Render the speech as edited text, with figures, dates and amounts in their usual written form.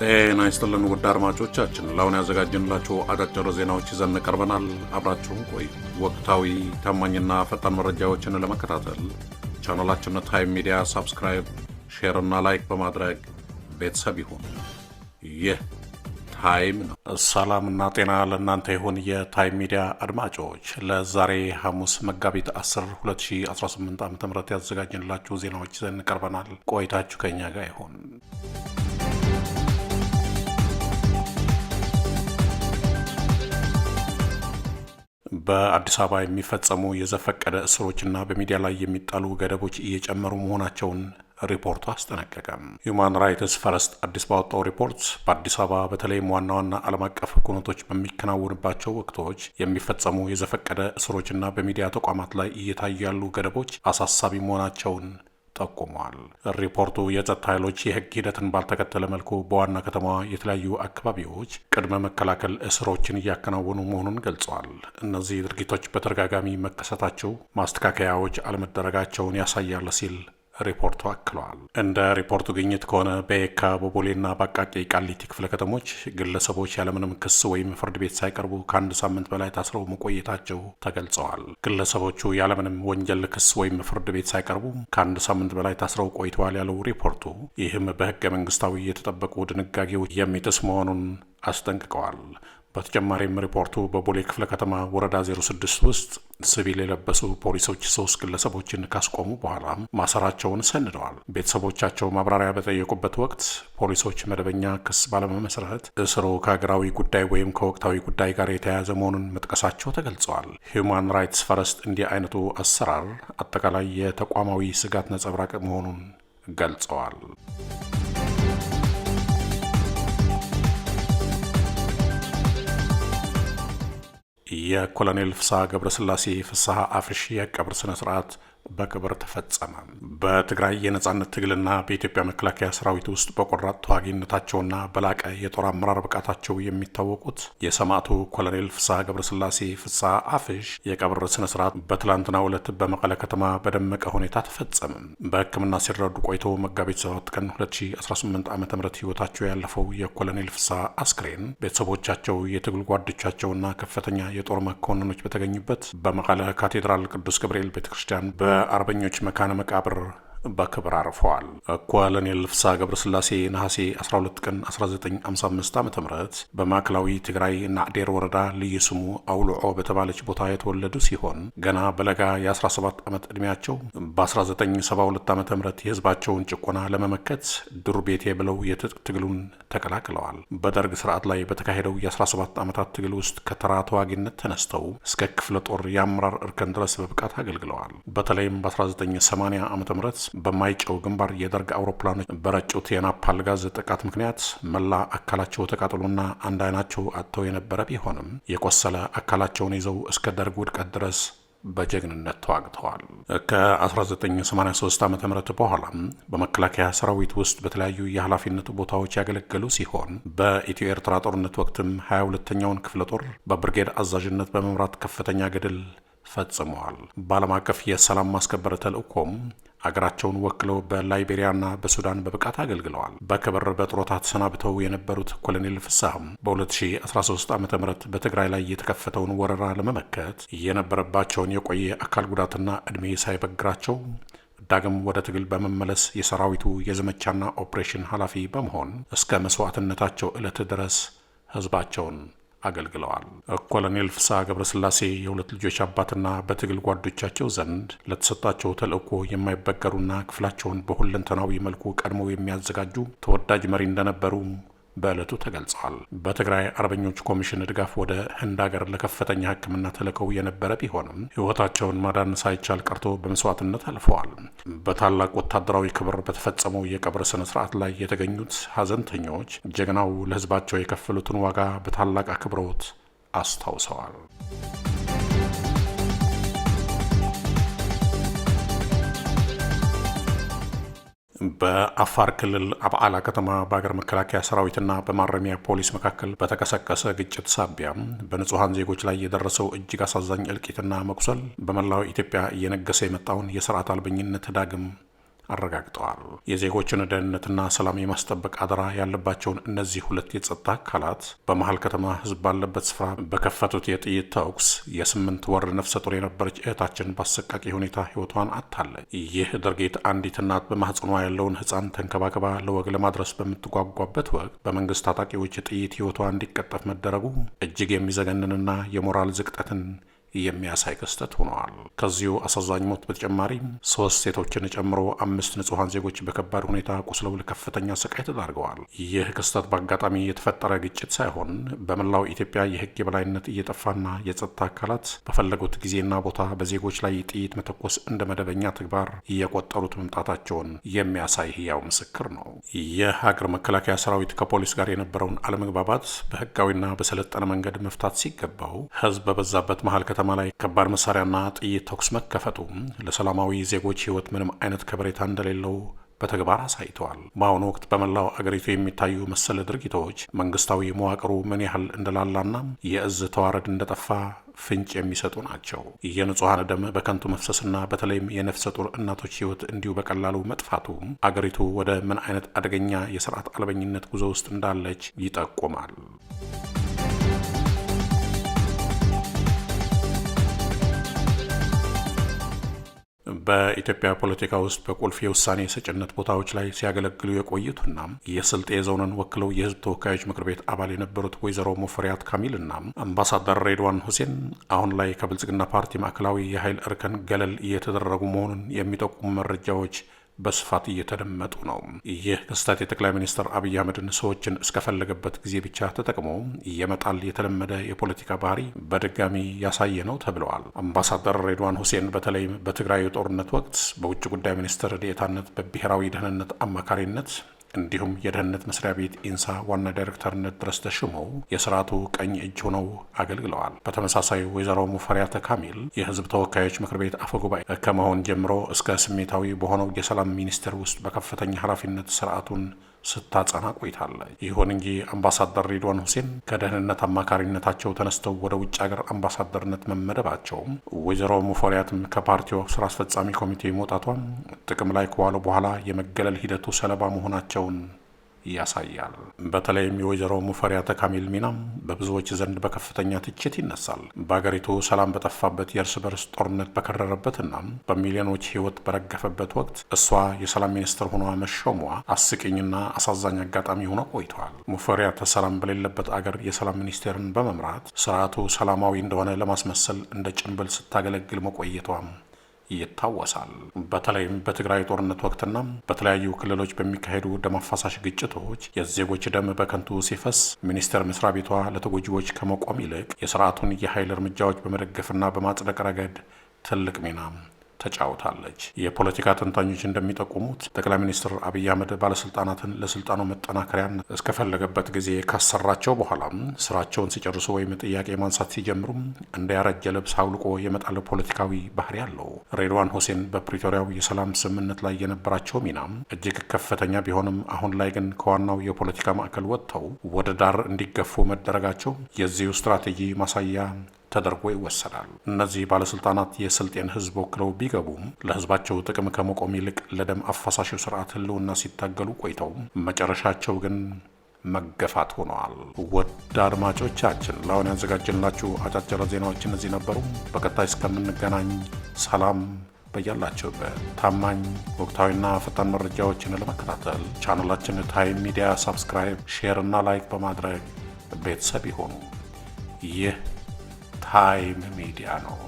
ጤና ይስጥልን ውድ አድማጮቻችን፣ ለአሁን ያዘጋጀንላችሁ አጫጭር ዜናዎች ይዘን ቀርበናል። አብራችሁን ቆዩ። ወቅታዊ ታማኝና ፈጣን መረጃዎችን ለመከታተል ቻናላችንን ታይም ሚዲያ ሰብስክራይብ፣ ሼር እና ላይክ በማድረግ ቤተሰብ ይሁን። ይህ ታይም ነው። ሰላምና ጤና ለእናንተ ይሁን የታይም ሚዲያ አድማጮች። ለዛሬ ሐሙስ መጋቢት 10 2018 ዓ.ም ያዘጋጀንላችሁ ዜናዎች ይዘን ቀርበናል። ቆይታችሁ ከኛ ጋር ይሁን። በአዲስ አበባ የሚፈጸሙ የዘፈቀደ እስሮችና በሚዲያ ላይ የሚጣሉ ገደቦች እየጨመሩ መሆናቸውን ሪፖርቱ አስጠነቀቀም። ሁማን ራይትስ ፈርስት አዲስ ባወጣው ሪፖርት በአዲስ አበባ በተለይም ዋና ዋና ዓለም አቀፍ ኩነቶች በሚከናወንባቸው ወቅቶች የሚፈጸሙ የዘፈቀደ እስሮችና በሚዲያ ተቋማት ላይ እየታዩ ያሉ ገደቦች አሳሳቢ መሆናቸውን ጠቁሟል። ሪፖርቱ የጸጥታ ኃይሎች የሕግ ሂደትን ባልተከተለ መልኩ በዋና ከተማዋ የተለያዩ አካባቢዎች ቅድመ መከላከል እስሮችን እያከናወኑ መሆኑን ገልጸዋል። እነዚህ ድርጊቶች በተደጋጋሚ መከሰታቸው ማስተካከያዎች አለመደረጋቸውን ያሳያል ሲል ሪፖርቱ አክለዋል። እንደ ሪፖርቱ ግኝት ከሆነ በየካ በቦሌና በአቃቂ ቃሊቲ ክፍለ ከተሞች ግለሰቦች ያለምንም ክስ ወይም ፍርድ ቤት ሳይቀርቡ ከአንድ ሳምንት በላይ ታስረው መቆየታቸው ተገልጸዋል። ግለሰቦቹ ያለምንም ወንጀል ክስ ወይም ፍርድ ቤት ሳይቀርቡ ከአንድ ሳምንት በላይ ታስረው ቆይተዋል ያለው ሪፖርቱ ይህም በሕገ መንግስታዊ የተጠበቁ ድንጋጌዎች የሚጥስ መሆኑን አስጠንቅቀዋል። በተጨማሪም ሪፖርቱ በቦሌ ክፍለ ከተማ ወረዳ 06 ውስጥ ሲቪል የለበሱ ፖሊሶች 3 ግለሰቦችን ካስቆሙ በኋላ ማሰራቸውን ሰንደዋል። ቤተሰቦቻቸው ማብራሪያ በጠየቁበት ወቅት ፖሊሶች መደበኛ ክስ ባለመመስረት እስሩ ከሀገራዊ ጉዳይ ወይም ከወቅታዊ ጉዳይ ጋር የተያያዘ መሆኑን መጥቀሳቸው ተገልጸዋል። ሁማን ራይትስ ፈርስት እንዲህ አይነቱ አሰራር አጠቃላይ የተቋማዊ ስጋት ነጸብራቅ መሆኑን ገልጸዋል። የኮሎኔል ፍስሐ ገብረስላሴ ፍስሐ አፍሽ የቀብር ስነ ስርዓት በክብር ተፈጸመ። በትግራይ የነጻነት ትግልና በኢትዮጵያ መከላከያ ሰራዊት ውስጥ በቆራጥ ተዋጊነታቸውና በላቀ የጦር አመራር ብቃታቸው የሚታወቁት የሰማዕቱ ኮሎኔል ፍስሐ ገብረስላሴ ፍስሐ አፍሽ የቀብር ስነ ስርዓት በትላንትናው ዕለት በመቀለ ከተማ በደመቀ ሁኔታ ተፈጸመ። በሕክምና ሲረዱ ቆይተው መጋቢት 7 ቀን 2018 ዓ.ም ህይወታቸው ያለፈው የኮሎኔል ፍስሐ አስክሬን ቤተሰቦቻቸው፣ የትግል ጓዶቻቸውና ከፍተኛ የጦር መኮንኖች በተገኙበት በመቀለ ካቴድራል ቅዱስ ገብርኤል ቤተክርስቲያን በአርበኞች መካነ መቃብር በክብር አርፈዋል። ኮሎኔል ፍስሐ ገብረስላሴ ነሐሴ 12 ቀን 1955 ዓ.ም በማዕከላዊ ትግራይ ናዕዴር ወረዳ ልዩ ስሙ አውልዖ በተባለች ቦታ የተወለዱ ሲሆን ገና በለጋ የ17 ዓመት ዕድሜያቸው በ1972 ዓ.ም የህዝባቸውን ጭቆና ለመመከት ዱር ቤቴ ብለው የትጥቅ ትግሉን ተቀላቅለዋል። በደርግ ስርዓት ላይ በተካሄደው የ17 ዓመታት ትግል ውስጥ ከተራ ተዋጊነት ተነስተው እስከ ክፍለ ጦር የአመራር እርከን ድረስ በብቃት አገልግለዋል። በተለይም በ1980 ዓ.ም በማይጨው ግንባር የደርግ አውሮፕላኖች በረጩት የናፓል ጋዝ ጥቃት ምክንያት መላ አካላቸው ተቃጥሎና አንድ አይናቸው አጥተው የነበረ ቢሆንም የቆሰለ አካላቸውን ይዘው እስከ ደርግ ውድቀት ድረስ በጀግንነት ተዋግተዋል። ከ1983 ዓ.ም በኋላም በመከላከያ ሰራዊት ውስጥ በተለያዩ የኃላፊነት ቦታዎች ያገለገሉ ሲሆን በኢትዮ ኤርትራ ጦርነት ወቅትም 22ኛውን ክፍለ ጦር በብርጌድ አዛዥነት በመምራት ከፍተኛ ገድል ፈጽመዋል። በዓለም አቀፍ የሰላም ማስከበር ተልእኮም አገራቸውን ወክለው በላይቤሪያና በሱዳን በብቃት አገልግለዋል። በክብር በጡረታ ተሰናብተው የነበሩት ኮሎኔል ፍስሐ በ2013 ዓ.ም በትግራይ ላይ የተከፈተውን ወረራ ለመመከት የነበረባቸውን የቆየ አካል ጉዳትና ዕድሜ ሳይበግራቸው ዳግም ወደ ትግል በመመለስ የሰራዊቱ የዘመቻና ኦፕሬሽን ኃላፊ በመሆን እስከ መስዋዕትነታቸው ዕለት ድረስ ህዝባቸውን አገልግለዋል። ኮሎኔል ፍስሐ ገብረስላሴ የሁለት ልጆች አባትና በትግል ጓዶቻቸው ዘንድ ለተሰጣቸው ተልእኮ የማይበገሩና ክፍላቸውን በሁለንተናዊ መልኩ ቀድመው የሚያዘጋጁ ተወዳጅ መሪ እንደነበሩ በዕለቱ ተገልጸዋል። በትግራይ አርበኞች ኮሚሽን ድጋፍ ወደ ህንድ ሀገር ለከፍተኛ ሕክምና ተልከው የነበረ ቢሆንም ህይወታቸውን ማዳን ሳይቻል ቀርቶ በመስዋዕትነት አልፈዋል። በታላቅ ወታደራዊ ክብር በተፈጸመው የቀብር ስነ ስርዓት ላይ የተገኙት ሀዘንተኞች ጀግናው ለህዝባቸው የከፈሉትን ዋጋ በታላቅ አክብሮት አስታውሰዋል። በአፋር ክልል አብዓላ ከተማ በአገር መከላከያ ሰራዊትና በማረሚያ ፖሊስ መካከል በተቀሰቀሰ ግጭት ሳቢያ በንጹሐን ዜጎች ላይ የደረሰው እጅግ አሳዛኝ እልቂትና መቁሰል በመላው ኢትዮጵያ እየነገሰ የመጣውን የስርዓት አልበኝነት ዳግም አረጋግጠዋል። የዜጎችን ደህንነትና ሰላም የማስጠበቅ አደራ ያለባቸውን እነዚህ ሁለት የጸጥታ አካላት በመሀል ከተማ ህዝብ ባለበት ስፍራ በከፈቱት የጥይት ተኩስ የ8 ወር ነፍሰ ጡር የነበረች እህታችን በአሰቃቂ ሁኔታ ህይወቷን አጥታለች። ይህ ድርጊት አንዲት እናት በማህፀኗ ያለውን ህፃን ተንከባከባ ለወግ ለማድረስ በምትጓጓበት ወቅት በመንግስት ታጣቂዎች ጥይት ህይወቷ እንዲቀጠፍ መደረጉ እጅግ የሚዘገንንና የሞራል ዝቅጠትን የሚያሳይ ክስተት ሆነዋል። ከዚሁ አሳዛኝ ሞት በተጨማሪ 3 ሴቶችን ጨምሮ 5 ንጹሐን ዜጎች በከባድ ሁኔታ ቆስለው ለከፍተኛ ስቃይ ተዳርገዋል። ይህ ክስተት በአጋጣሚ የተፈጠረ ግጭት ሳይሆን በመላው ኢትዮጵያ የህግ የበላይነት እየጠፋና የጸጥታ አካላት በፈለጉት ጊዜና ቦታ በዜጎች ላይ ጥይት መተኮስ እንደ መደበኛ ተግባር እየቆጠሩት መምጣታቸውን የሚያሳይ ህያው ምስክር ነው። የሀገር መከላከያ ሰራዊት ከፖሊስ ጋር የነበረውን አለመግባባት በህጋዊና በሰለጠነ መንገድ መፍታት ሲገባው ህዝብ በበዛበት መሀል ከተማ ላይ ከባድ መሳሪያና ጥይት ተኩስ መከፈቱ ለሰላማዊ ዜጎች ህይወት ምንም አይነት ከበሬታ እንደሌለው በተግባር አሳይተዋል። በአሁኑ ወቅት በመላው አገሪቱ የሚታዩ መሰል ድርጊቶች መንግስታዊ መዋቅሩ ምን ያህል እንደላላና የእዝ ተዋረድ እንደጠፋ ፍንጭ የሚሰጡ ናቸው። የንጹሐን ደም በከንቱ መፍሰስና በተለይም የነፍሰ ጡር እናቶች ህይወት እንዲሁ በቀላሉ መጥፋቱ አገሪቱ ወደ ምን አይነት አደገኛ የስርዓት አልበኝነት ጉዞ ውስጥ እንዳለች ይጠቁማል። በኢትዮጵያ ፖለቲካ ውስጥ በቁልፍ የውሳኔ ሰጭነት ቦታዎች ላይ ሲያገለግሉ የቆዩትና የስልጤ ዞንን ወክለው የህዝብ ተወካዮች ምክር ቤት አባል የነበሩት ወይዘሮ ሙፈሪያት ካሚልና አምባሳደር ሬድዋን ሁሴን አሁን ላይ ከብልጽግና ፓርቲ ማዕከላዊ የኃይል እርከን ገለል እየተደረጉ መሆኑን የሚጠቁሙ መረጃዎች በስፋት እየተደመጡ ነው። ይህ ክስተት የጠቅላይ ሚኒስትር አብይ አህመድን ሰዎችን እስከፈለገበት ጊዜ ብቻ ተጠቅሞ የመጣል የተለመደ የፖለቲካ ባህሪ በድጋሚ ያሳየ ነው ተብለዋል። አምባሳደር ሬድዋን ሁሴን በተለይም በትግራይ ጦርነት ወቅት በውጭ ጉዳይ ሚኒስትር ዴኤታነት፣ በብሔራዊ ደህንነት አማካሪነት እንዲሁም የደህንነት መስሪያ ቤት ኢንሳ ዋና ዳይሬክተርነት ድረስ ተሹመው የስርዓቱ ቀኝ እጅ ሆነው አገልግለዋል። በተመሳሳይ ወይዘሮ ሙፈሪያት ካሚል የህዝብ ተወካዮች ምክር ቤት አፈ ጉባኤ ከመሆን ጀምሮ እስከ ስሜታዊ በሆነው የሰላም ሚኒስቴር ውስጥ በከፍተኛ ኃላፊነት ስርዓቱን ስታጸና ቆይታለች። ይሁን እንጂ አምባሳደር ሬድዋን ሁሴን ከደህንነት አማካሪነታቸው ተነስተው ወደ ውጭ ሀገር አምባሳደርነት መመደባቸው ወይዘሮ ሙፈሪያትም ከፓርቲው ስራ አስፈጻሚ ኮሚቴ መውጣቷን ጥቅም ላይ ከዋሉ በኋላ የመገለል ሂደቱ ሰለባ መሆናቸውን ያሳያል። በተለይም የወይዘሮ ሙፈሪያት ካሚል ሚናም በብዙዎች ዘንድ በከፍተኛ ትችት ይነሳል። በአገሪቱ ሰላም በጠፋበት የእርስ በርስ ጦርነት በከረረበትና በሚሊዮኖች ህይወት በረገፈበት ወቅት እሷ የሰላም ሚኒስትር ሆኗ መሾሟ አስቂኝና አሳዛኝ አጋጣሚ ሆኖ ቆይተዋል። ሙፈሪያት ሰላም በሌለበት አገር የሰላም ሚኒስቴርን በመምራት ስርዓቱ ሰላማዊ እንደሆነ ለማስመሰል እንደ ጭንብል ስታገለግል መቆየቷም ይታወሳል። በተለይም በትግራይ ጦርነት ወቅትና በተለያዩ ክልሎች በሚካሄዱ ደም አፋሳሽ ግጭቶች የዜጎች ደም በከንቱ ሲፈስ ሚኒስቴር መስሪያ ቤቷ ለተጎጂዎች ከመቆም ይልቅ የስርዓቱን የኃይል እርምጃዎች በመደገፍና በማጽደቅ ረገድ ትልቅ ሚና ተጫውታለች። የፖለቲካ ተንታኞች እንደሚጠቁሙት ጠቅላይ ሚኒስትር አብይ አህመድ ባለስልጣናትን ለስልጣኑ መጠናከሪያን እስከፈለገበት ጊዜ ካሰራቸው በኋላ ስራቸውን ሲጨርሱ ወይም ጥያቄ ማንሳት ሲጀምሩ እንደ ያረጀ ልብስ አውልቆ የመጣል ፖለቲካዊ ባህሪ አለው። ሬድዋን ሁሴን በፕሪቶሪያው የሰላም ስምምነት ላይ የነበራቸው ሚና እጅግ ከፍተኛ ቢሆንም አሁን ላይ ግን ከዋናው የፖለቲካ ማዕከል ወጥተው ወደ ዳር እንዲገፉ መደረጋቸው የዚሁ ስትራቴጂ ማሳያ ተደርጎ ይወሰዳል። እነዚህ ባለስልጣናት የስልጤን ህዝብ ወክለው ቢገቡም ለህዝባቸው ጥቅም ከመቆም ይልቅ ለደም አፋሳሹ ስርዓት ህልውና ሲታገሉ ቆይተው መጨረሻቸው ግን መገፋት ሆነዋል። ውድ አድማጮቻችን ለአሁን ያዘጋጀንላችሁ አጫጭር ዜናዎች እነዚህ ነበሩ። በቀጣይ እስከምንገናኝ ሰላም በያላችሁበት። ታማኝ ወቅታዊና ፈጣን መረጃዎችን ለመከታተል ቻናላችን ታይም ሚዲያ ሰብስክራይብ፣ ሼር እና ላይክ በማድረግ ቤተሰብ ይሆኑ። ይህ ታይም ሚዲያ ነው።